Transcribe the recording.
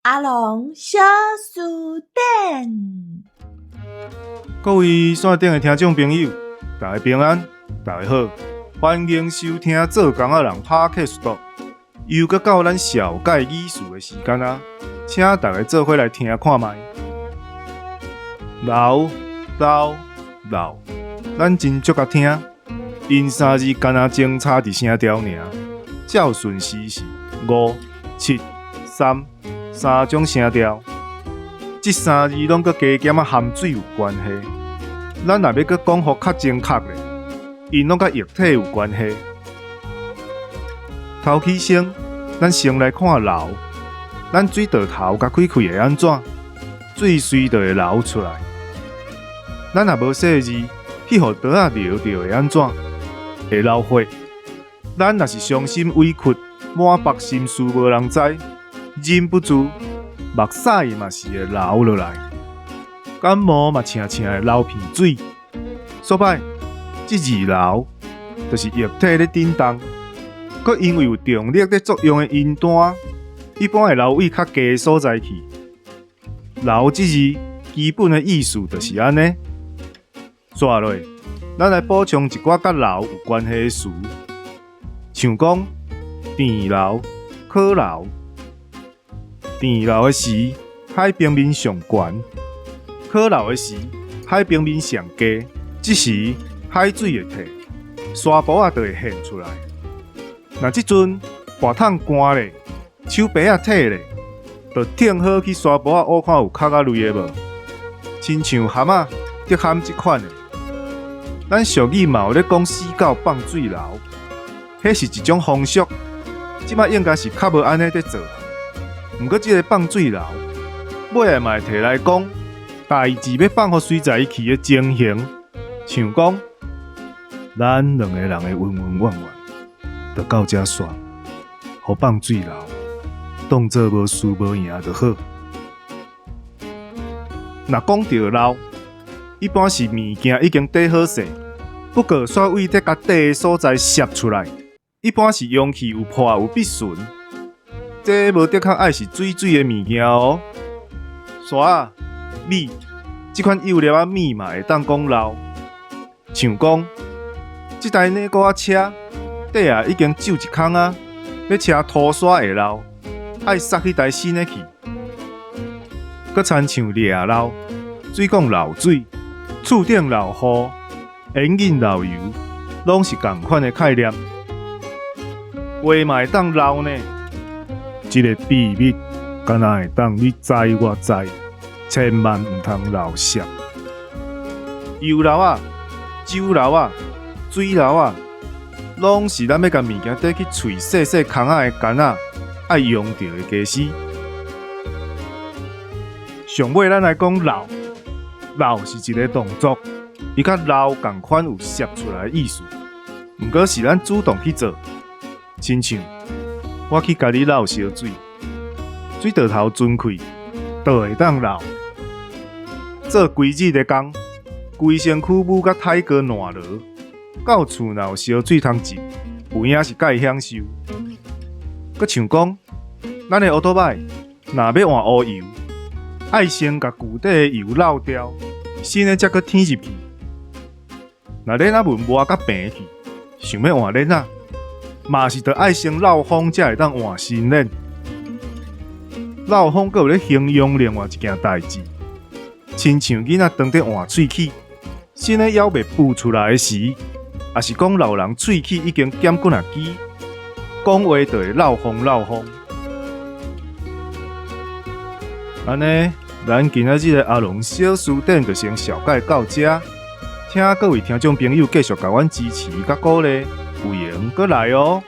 阿龙小书店，各位线顶的听众朋友，大家平安，大家好，欢迎收听做工仔人 Podcast。又搁到咱小解语序的时间啊，请大家做伙来听看卖。老，咱真足甲听，因三字干那前差伫声调尔，照顺时是5、7、3三种声调，这三字拢搁加减啊含水有关系。咱若要搁讲互较正确咧，因拢甲液体有关系。头起先，咱先来看流，咱水道头甲开会安怎？水随就会流出来。咱若无细字，去互刀仔撩着会安怎？会流血。咱若是伤心委屈，满腹心事无人知，忍不住，目屎嘛是会流落来。感冒嘛青青会流鼻水。所摆，这字流，就是液体咧震动，佮因为有重力咧作用的阴端，一般会流位较低的所在去。流这字基本的意思就是安尼。接落，咱来补充一寡甲流有关系的词，像讲电流、可流。电流的时，海平面上悬；可流的时，海平面上低。这时海水会退，沙坡啊就会现出来。若即阵大桶干咧，手杯啊退咧，就挺好去沙坡啊挖看有壳啊类的无，亲像蛤仔、竹蚶即款的。咱俗语嘛有咧讲死狗放水流，迄是一种风俗，即摆应该是较无安尼在做。毋过即个放水流，尾下嘛会摕来讲，代志要放互随在伊去的情形。像讲，咱两个人的温温婉婉，就到这煞，互放水流，当作无输无赢就好。若讲到流，一般是物件已经底好势，不过煞位在甲底的所在摄出来，一般是容器有破有必顺。这无的确爱是水的物件哦。沙、米这款有粒仔米嘛会当讲流。像讲，这台内锅仔车底啊已经皱一空啊，要车拖沙会漏，爱塞去台新的去。佮亲像掠漏、水管漏水、厝顶漏雨、烟瘾漏油，拢是同款的概念。话嘛会当漏呢，这个秘密，敢若会当你知我知，千万唔通漏泄。油漏啊！酒流啊，水流啊，拢是咱要甲物件缀去喙细细空仔的干仔爱用到的家私。上尾咱来讲流，流是一个动作，伊甲流同款有摄出来的意思，毋过是咱主动去做。亲像我去家己流烧水，水道头准开，就会当流。做规日的工。规身躯母甲体格烂落，到厝若有烧水通浸，有影是介享受。佮像讲，咱的乌托摆若要换乌油，爱先甲旧底的油漏掉，新的才佮添入去。若恁仔文磨甲平去，想要换恁仔，嘛是得爱先漏风才会当换新恁。漏风佮有咧形容另外一件代志，亲像囡仔当伫换喙齿。新的咬袂浮出来的时，也是讲老人喙齿已经减几啊支，讲话就会漏风。安尼，咱今仔日的阿龙小书店就先小解到这，请各位听众朋友继续甲阮支持甲鼓励，有闲搁来哦。